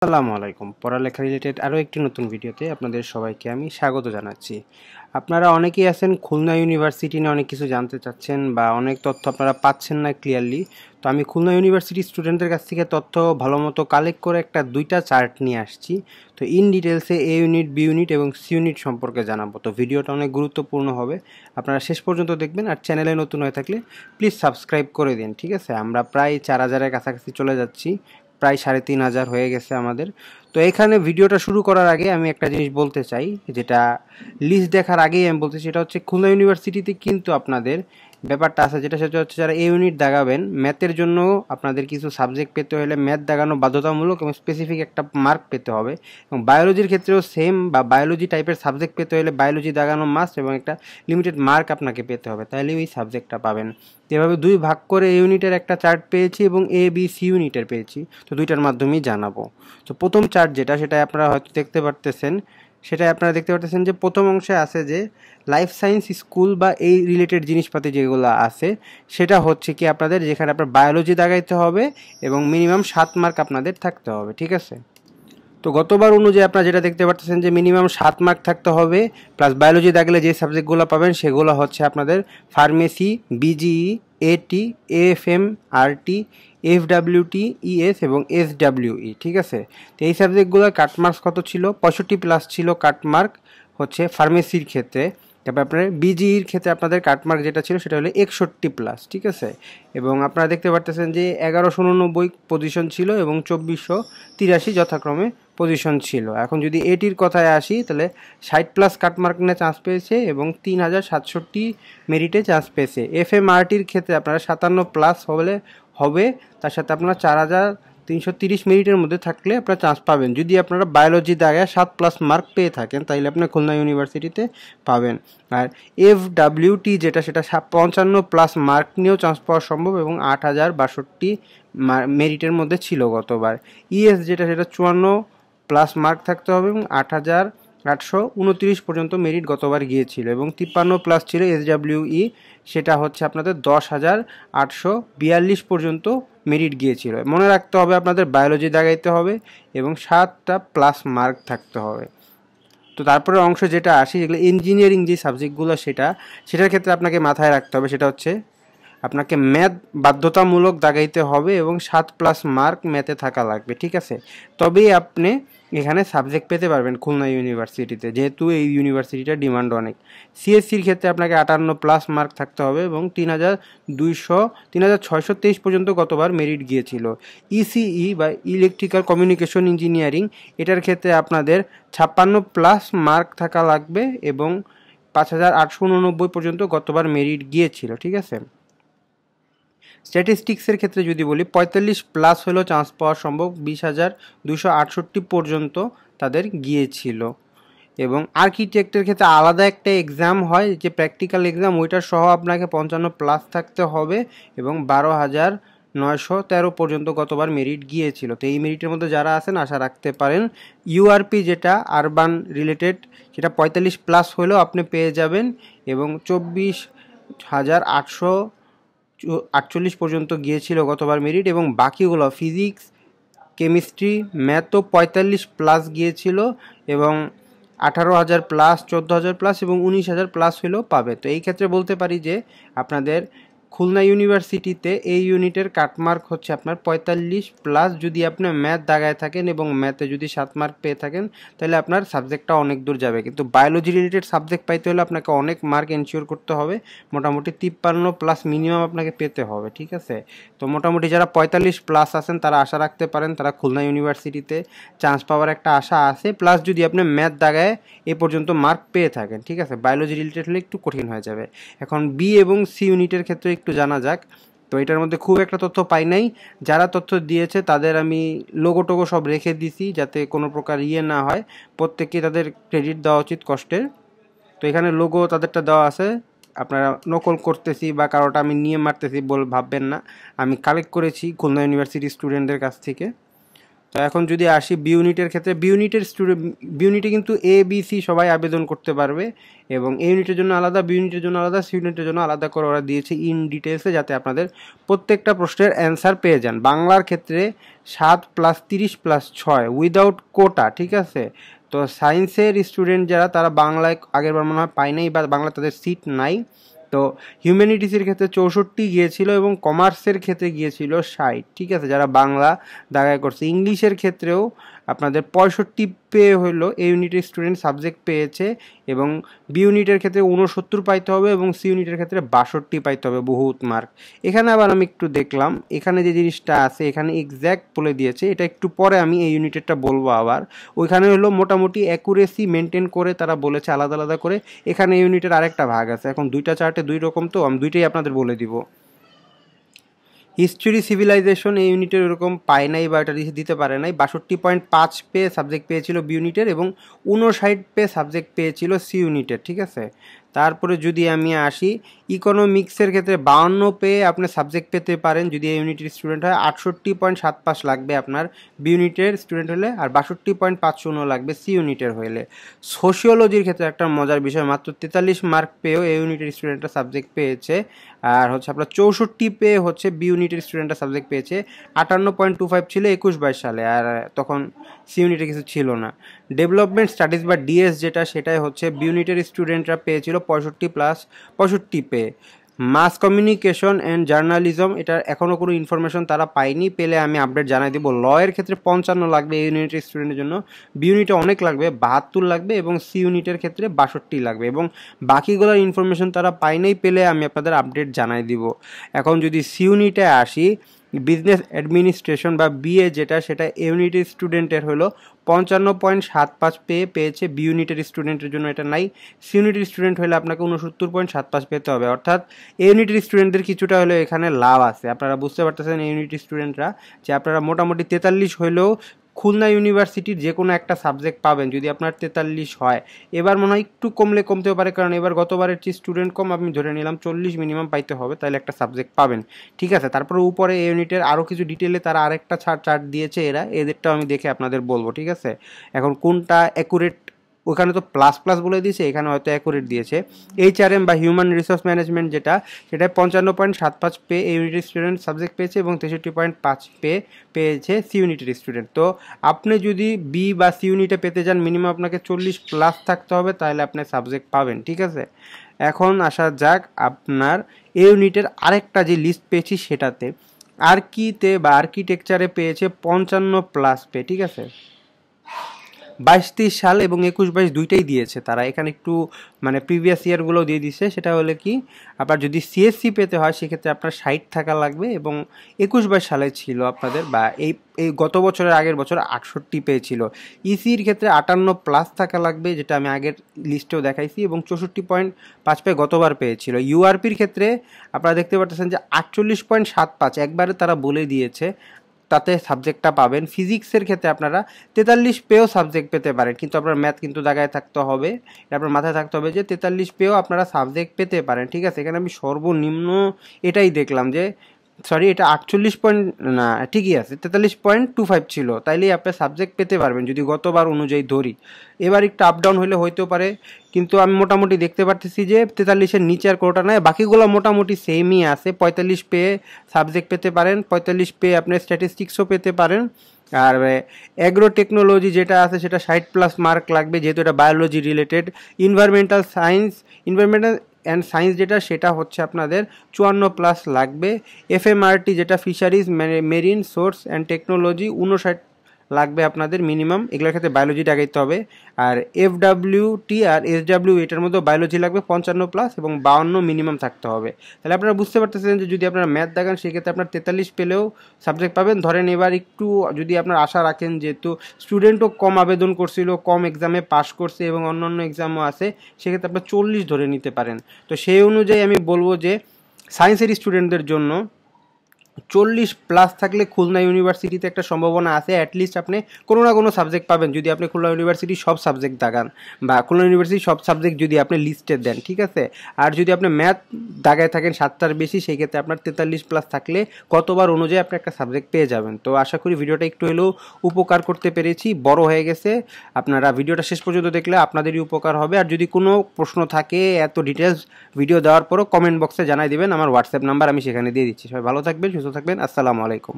আসসালামু আলাইকুম। পড়ালেখা রিলেটেড আরও একটি নতুন ভিডিওতে আপনাদের সবাইকে আমি স্বাগত জানাচ্ছি। আপনারা অনেকেই আছেন খুলনা ইউনিভার্সিটি নিয়ে অনেক কিছু জানতে চাচ্ছেন বা অনেক তথ্য আপনারা পাচ্ছেন না ক্লিয়ারলি। তো আমি খুলনা ইউনিভার্সিটি স্টুডেন্টদের কাছ থেকে তথ্য ভালো মতো কালেক্ট করে দুইটা চার্ট নিয়ে আসছি। তো ইন ডিটেলসে এ ইউনিট, বি ইউনিট এবং সি ইউনিট সম্পর্কে জানাবো। তো ভিডিওটা অনেক গুরুত্বপূর্ণ হবে, আপনারা শেষ পর্যন্ত দেখবেন। আর চ্যানেলে নতুন হয়ে থাকলে প্লিজ সাবস্ক্রাইব করে দিন, ঠিক আছে? আমরা প্রায় 4000-এর কাছাকাছি চলে যাচ্ছি, প্রায় 3500 হয়ে গেছে আমাদের। তো এখানে ভিডিওটা শুরু করার আগে আমি একটা জিনিস বলতে চাই, যেটা লিস্ট দেখার আগেই আমি বলতে চাই, সেটা হচ্ছে খুলনা ইউনিভার্সিটিতে কিন্তু আপনাদের ব্যাপারটা আছে, সেটা হচ্ছে যারা এ ইউনিট দাগাবেন, ম্যাথের জন্য আপনাদের কিছু সাবজেক্ট পেতে হলে ম্যাথ দাগানো বাধ্যতামূলক এবং স্পেসিফিক একটা মার্ক পেতে হবে। এবং বায়োলজির ক্ষেত্রেও সেম, বা বায়োলজি টাইপের সাবজেক্ট পেতে হলে বায়োলজি দাগানো মাস্ট এবং একটা লিমিটেড মার্ক আপনাকে পেতে হবে, তাহলে ওই সাবজেক্টটা পাবেন। এভাবে দুই ভাগ করে এ ইউনিটের একটা চার্ট পেয়েছি এবং এ বি সি ইউনিটের পেয়েছি, তো দুইটার মাধ্যমেই জানাবো। তো প্রথম চার্ট সেটা আপনারা হয়তো দেখতে পারতেছেন, যে প্রথম অংশে আছে যে লাইফ সায়েন্স স্কুল বা এই রিলেটেড জিনিসপাতি যেগুলো আছে, সেটা হচ্ছে কি আপনাদের, যেখানে আপনার বায়োলজি দাগাইতে হবে এবং মিনিমাম 7 মার্ক আপনাদের থাকতে হবে, ঠিক আছে? তো গতবার অনুযায়ী আপনারা যেটা দেখতে পাচ্ছেন যে মিনিমাম 7 মার্ক থাকতে হবে, প্লাস বায়োলজি দাগলে যে সাবজেক্টগুলো পাবেন সেগুলো হচ্ছে আপনাদের ফার্মেসি, বিজিই, এটি, এএফএম, আরটি, এফডাব্লিউটি, ইএস এবং এসডাব্লিউই, ঠিক আছে? তো এই সাবজেক্টগুলোর কাটমার্কস কত ছিল? 65 প্লাস ছিল কাটমার্ক হচ্ছে ফার্মেসির ক্ষেত্রে। তারপর আপনার বিজিইর ক্ষেত্রে আপনাদের কাটমার্ক যেটা ছিল সেটা হলো 61 প্লাস, ঠিক আছে? এবং আপনারা দেখতে পারতেছেন যে 1189 পজিশন ছিল এবং 2483 যথাক্রমে পজিশন ছিল। এখন যদি এটির কথায় আসি, তাহলে 60 প্লাস কাটমার্ক নিয়ে চান্স পেয়েছে এবং 3067 মেরিটে চান্স পেয়েছে। এফএমআরটির ক্ষেত্রে আপনারা 57 প্লাস হবে, তার সাথে আপনারা 4330 মিনিটের মধ্যে থাকলে আপনারা চান্স পাবেন। যদি আপনারা বায়োলজি দাগায় 7 প্লাস মার্ক পেয়ে থাকেন, তাহলে আপনি খুলনা ইউনিভার্সিটিতে পাবেন। আর এফডাব্লিউটি সেটা 55 প্লাস মার্ক নিয়েও চান্স পাওয়া সম্ভব এবং 8062 মেরিটের মধ্যে ছিল গতবার। ইএস সেটা 54 প্লাস মার্ক থাকতে হবে এবং 8829 পর্যন্ত মেরিট গতবার গিয়েছিল এবং 53 প্লাস ছিল এসডাব্লিউই, সেটা হচ্ছে আপনাদের 10,842 পর্যন্ত মেরিট গিয়েছিল। মনে রাখতে হবে আপনাদের বায়োলজি দাগাইতে হবে এবং 7টা প্লাস মার্ক থাকতে হবে। তো তারপরে অংশ যেটা আসি, যেগুলো ইঞ্জিনিয়ারিং যে সাবজেক্টগুলো সেটার ক্ষেত্রে আপনাকে মাথায় রাখতে হবে, সেটা হচ্ছে আপনাকে ম্যাথ বাধ্যতামূলক দাগাইতে হবে এবং 7 প্লাস মার্ক ম্যাথে থাকা লাগবে, ঠিক আছে? তবেই আপনি এখানে সাবজেক্ট পেতে পারবেন খুলনা ইউনিভার্সিটিতে, যেহেতু এই ইউনিভার্সিটিটার ডিমান্ড অনেক। সিএসসির ক্ষেত্রে আপনাকে 58 প্লাস মার্ক থাকতে হবে এবং 3623 পর্যন্ত গতবার মেরিট গিয়েছিল। ইসিই বা ইলেকট্রিক্যাল কমিউনিকেশন ইঞ্জিনিয়ারিং, এটার ক্ষেত্রে আপনাদের 56 প্লাস মার্ক থাকা লাগবে এবং 5889 পর্যন্ত গতবার মেরিট গিয়েছিল, ঠিক আছে? স্ট্যাটিস্টিক্সের ক্ষেত্রে যদি বলি, 45 প্লাস হলেও চান্স পাওয়া সম্ভব, 20,268 পর্যন্ত তাদের গিয়েছিল। এবং আর্কিটেক্টের ক্ষেত্রে আলাদা একটা এক্সাম হয়, যে প্র্যাকটিক্যাল এক্সাম, ওইটার সহ আপনাকে 55 প্লাস থাকতে হবে এবং 12,913 পর্যন্ত গতবার মেরিট গিয়েছিল। তো এই মেরিটের মধ্যে যারা আছেন আশা রাখতে পারেন। ইউআরপি যেটা আরবান রিলেটেড, সেটা 45 প্লাস হলেও আপনি পেয়ে যাবেন এবং 24,848 পর্যন্ত গিয়েছিল গতবার মেরিট। এবং বাকিগুলো ফিজিক্স, কেমিস্ট্রি, ম্যাথও 45 প্লাস গিয়েছিল এবং 18,000 প্লাস, 14,000 প্লাস এবং 19,000 প্লাস হলেও পাবে। তো এই ক্ষেত্রে বলতে পারি যে আপনাদের খুলনা ইউনিভার্সিটিতে এই ইউনিটের কাটমার্ক হচ্ছে আপনার 45 প্লাস, যদি আপনি ম্যাথ দাগায় থাকেন এবং ম্যাথে যদি 7 মার্ক পেয়ে থাকেন, তাহলে আপনার সাবজেক্টটা অনেক দূর যাবে। কিন্তু বায়োলজি রিলেটেড সাবজেক্ট পাইতে হলে আপনাকে অনেক মার্ক এনশিওর করতে হবে, মোটামুটি 53 প্লাস মিনিমাম আপনাকে পেতে হবে, ঠিক আছে? তো মোটামুটি যারা 45 প্লাস আছেন তারা আশা রাখতে পারেন, তারা খুলনা ইউনিভার্সিটিতে চান্স পাওয়ার একটা আশা আছে। প্লাস যদি আপনি ম্যাথ দাগায় এ পর্যন্ত মার্ক পেয়ে থাকেন, ঠিক আছে? বায়োলজি রিলেটেড হলে একটু কঠিন হয়ে যাবে। এখন বি এবং সি ইউনিটের ক্ষেত্রে একটু জানা যাক। তো এটার মধ্যে খুব একটা তথ্য পাই নাই, যারা তথ্য দিয়েছে তাদের আমি লোগো টোগো সব রেখে দিছি, যাতে কোনো প্রকার না হয়, প্রত্যেককে তাদের ক্রেডিট দেওয়া উচিত কষ্টের। তো এখানে লোগো তাদেরটা দেওয়া আছে, আপনারা নকল করতেছি বা কারোটা আমি নিয়ে মারতেছি ভাববেন না, আমি কালেক্ট করেছি খুলনা ইউনিভার্সিটি স্টুডেন্টদের কাছ থেকে। তো এখন যদি আসি বি ইউনিটের ক্ষেত্রে, বি ইউনিটে কিন্তু এ বি সি সবাই আবেদন করতে পারবে, এবং এ ইউনিটের জন্য আলাদা, বি ইউনিটের জন্য আলাদা, সি ইউনিটের জন্য আলাদা করে ওরা দিয়েছে ইন ডিটেলসে, যাতে আপনাদের প্রত্যেকটা প্রশ্নের অ্যান্সার পেয়ে যান। বাংলার ক্ষেত্রে 7 + 30 + 6 উইদাউট কোটা, ঠিক আছে। তো সায়েন্সের স্টুডেন্ট যারা, তারা বাংলায় আগেরবার মনে হয় পায় নাই, বা বাংলা তাদের সিট নাই। তো হিউম্যানিটিসের ক্ষেত্রে 64 গিয়েছিল, এবং কমার্সের ক্ষেত্রে গিয়েছিল 60, ঠিক আছে, যারা বাংলা দাগায় করছে। ইংলিশের ক্ষেত্রেও আপনাদের 65 পেয়ে হলো এ ইউনিটের স্টুডেন্ট সাবজেক্ট পেয়েছে, এবং বি ইউনিটের ক্ষেত্রে 69 পাইতে হবে, এবং সি ইউনিটের ক্ষেত্রে 62 পাইতে হবে, বহুত মার্ক। এখানে আবার আমি একটু দেখলাম, এখানে যে জিনিসটা আছে এখানে এক্স্যাক্ট বলে দিয়েছে, এটা একটু পরে আমি এই ইউনিটেরটা বলবো আবার। ওইখানে হলো মোটামুটি অ্যাকুরেসি মেনটেন করে তারা বলেছে আলাদা আলাদা করে। এখানে ইউনিটের আরেকটা ভাগ আছে, এখন দুইটা চার্টে দুই রকম, তো আমি দুইটাই আপনাদের বলে দিব। হিস্ট্রি সিভিলাইজেশন এই ইউনিটের এরকম পায় নাই, বা এটা দিতে পারে নাই। 62.5 পেয়ে সাবজেক্ট পেয়েছিল বি ইউনিটের, এবং 59 পেয়ে সাবজেক্ট পেয়েছিল সি ইউনিটের, ঠিক আছে। তারপরে যদি আমি আসি ইকোনমিক্সের ক্ষেত্রে 52 পেয়ে আপনি সাবজেক্ট পেতে পারেন যদি এই ইউনিটের স্টুডেন্ট হয়। 68.75 লাগবে আপনার বি ইউনিটের স্টুডেন্ট হলে, আর 62.50 লাগবে সি ইউনিটের হলে। সোশিওলজির ক্ষেত্রে একটা মজার বিষয়, মাত্র 43 মার্ক পেয়েও এই ইউনিটের স্টুডেন্টরা সাবজেক্ট পেয়েছে, আর হচ্ছে আপনার 64 পেয়ে হচ্ছে বি ইউনিটের স্টুডেন্টরা সাবজেক্ট পেয়েছে। 58.25 ছিল 21-22 সালে, আর তখন সি ইউনিটে কিছু ছিল না। ডেভেলপমেন্ট স্টাডিজ বা ডিএস যেটা, সেটাই হচ্ছে বি ইউনিটের স্টুডেন্টরা পেয়েছিল 65+65 পেয়ে। মাস কমিউনিকেশন অ্যান্ড জার্নালিজম, এটার এখনও কোনো ইনফরমেশন তারা পায়নি, পেলে আমি আপডেট জানাই দেবো। লয়ের ক্ষেত্রে 55 লাগবে এই ইউনিটের স্টুডেন্টের জন্য, বি ইউনিটে অনেক লাগবে 72 লাগবে, এবং সি ইউনিটের ক্ষেত্রে 62 লাগবে, এবং বাকিগুলোর ইনফরমেশন তারা পায়নি, পেলে আমি আপনাদের আপডেট জানাই দিব। এখন যদি সি ইউনিটে আসি, বিজনেস অ্যাডমিনিস্ট্রেশন বা বিএ যেটা, সেটা এ ইউনিটের স্টুডেন্টের হলো 55.75 পেয়েছে, বি ইউনিটের স্টুডেন্টের জন্য এটা নাই। সি ইউনিটের স্টুডেন্ট হলে আপনাকে 69.75 পেতে হবে, অর্থাৎ এ ইউনিটের স্টুডেন্টদের কিছুটা হলেও এখানে লাভ আছে। আপনারা বুঝতে পারতেছেন এ ইউনিটের স্টুডেন্টরা, যে আপনারা মোটামুটি 43 হলেও খুলনা ইউনিভার্সিটির যে কোনো একটা সাবজেক্ট পাবেন যদি আপনার 43 হয়। এবার মনে হয় একটু কমতেও পারে, কারণ এবার গতবারের চেয়ে স্টুডেন্ট কম, আমি ধরে নিলাম 40 মিনিমাম পাইতে হবে, তাহলে একটা সাবজেক্ট পাবেন, ঠিক আছে। তারপরে উপরে এই ইউনিটের আরও কিছু ডিটেলে তারা আরেকটা চার্ট দিয়েছে, এদেরটাও আমি দেখে আপনাদের বলবো, ঠিক আছে। এখন কোনটা অ্যাকুরেট, ওখানে তো প্লাস প্লাস বলে দিয়েছে, এখানে হয়তো অ্যাকুরেট দিয়েছে। এইচআরএম বা হিউম্যান রিসোর্স ম্যানেজমেন্ট যেটা, সেটা 55.75 পেয়ে এই ইউনিটের স্টুডেন্ট সাবজেক্ট পেয়েছে, এবং 63.5 পেয়েছে সি ইউনিটের স্টুডেন্ট। তো আপনি যদি বি বা সি ইউনিটে পেতে যান, মিনিমাম আপনাকে 40+ থাকতে হবে, তাহলে আপনি সাবজেক্ট পাবেন, ঠিক আছে। এখন আসা যাক আপনার এই ইউনিটের আরেকটা যে লিস্ট পেয়েছি সেটাতে। আর্কিতে বা আর্কিটেকচারে পেয়েছে 55+ পেয়ে, ঠিক আছে। 22-23 সাল এবং 21-22 দুইটাই দিয়েছে তারা, এখানে একটু মানে প্রিভিয়াস ইয়ারগুলো দিয়ে দিচ্ছে। সেটা হলে কি, আপনার যদি সিএসসি পেতে হয় সেক্ষেত্রে আপনার 60 থাকা লাগবে, এবং 21-22 সালে ছিল আপনাদের, বা এই গত বছরের আগের বছর 68 পেয়েছিল। ইসির ক্ষেত্রে 58+ থাকা লাগবে, যেটা আমি আগের লিস্টেও দেখাইছি, এবং 64.5 পেয়ে গতবার পেয়েছিল। ইউআরপির ক্ষেত্রে আপনারা দেখতে পাচ্ছেন যে 48.75 একবারে তারা বলে দিয়েছে, তাতে সাবজেক্টটা পাবেন। ফিজিক্সের ক্ষেত্রে আপনারা 43 পেয়েও সাবজেক্ট পেতে পারেন, কিন্তু আপনার ম্যাথ কিন্তু দাগায় থাকতে হবে, আপনার মাথায় থাকতে হবে যে 43 পেয়েও আপনারা সাবজেক্ট পেতে পারেন, ঠিক আছে। এখানে আমি সর্বনিম্ন এটাই দেখলাম যে, সরি, এটা 48 পয়েন্ট না, ঠিকই আছে, 43.25 ছিল, তাইলেই আপনি সাবজেক্ট পেতে পারবেন যদি গতবার অনুযায়ী ধরি। এবার একটু আপ ডাউন হলে হইতেও পারে, কিন্তু আমি মোটামুটি দেখতে পারতেছি যে 43-এর নিচে আর কোনোটা নাই, বাকিগুলো মোটামুটি সেমই আছে। 45 পেয়ে সাবজেক্ট পেতে পারেন, 45 পেয়ে আপনি স্ট্যাটিস্টিক্সও পেতে পারেন। আর অ্যাগ্রো টেকনোলজি যেটা আছে সেটা 60+ মার্ক লাগবে, যেহেতু এটা biology related. Environmental and science যেটা, সেটা হচ্ছে আপনাদের 54+ লাগবে। এফএমআরটি যেটা fisheries marine source and technology 59 লাগবে আপনাদের মিনিমাম, এগুলোর ক্ষেত্রে বায়োলজিটা আগাইতে হবে। আর এফডাব্লিউটি আর এসডাব্লিউ এটার মধ্যে বায়োলজি লাগবে 55+, এবং 52 মিনিমাম থাকতে হবে। তাহলে আপনারা বুঝতে পারতেছেন যে যদি আপনারা ম্যাথ দেখান সেক্ষেত্রে আপনার 43 পেলেও সাবজেক্ট পাবেন। ধরেন এবার একটু যদি আপনার আশা রাখেন, যেহেতু স্টুডেন্টও কম আবেদন করছিল, কম এক্সামে পাস করছে, এবং অন্যান্য এক্সামও আছে, সেক্ষেত্রে আপনার 40 ধরে নিতে পারেন। তো সেই অনুযায়ী আমি বলবো যে সায়েন্সের স্টুডেন্টদের জন্য 40+ থাকলে খুলনা ইউনিভার্সিটিতে একটা সম্ভাবনা আছে, অ্যাটলিস্ট আপনি কোনো না কোনো সাবজেক্ট পাবেন যদি আপনি খুলনা ইউনিভার্সিটি সব সাবজেক্ট দাগান, বা খুলনা ইউনিভার্সিটি সব সাবজেক্ট যদি আপনি লিস্টে দেন, ঠিক আছে। আর যদি আপনি ম্যাথ দাগায় থাকেন 7টার বেশি, সেই ক্ষেত্রে আপনার 43+ থাকলে কতবার অনুযায়ী আপনি একটা সাবজেক্ট পেয়ে যাবেন। তো আশা করি ভিডিওটা একটু হলেও উপকার করতে পেরেছি, বড় হয়ে গেছে, আপনারা ভিডিওটা শেষ পর্যন্ত দেখলে আপনাদেরই উপকার হবে। আর যদি কোনো প্রশ্ন থাকে এত ডিটেলস ভিডিও দেওয়ার পরও কমেন্ট বক্সে জানাই দিবেন, আমার হোয়াটসঅ্যাপ নাম্বার আমি সেখানে দিয়ে দিচ্ছি। সবাই ভালো থাকবেন, সুস্থ থাকবেন, আসসালামু আলাইকুম।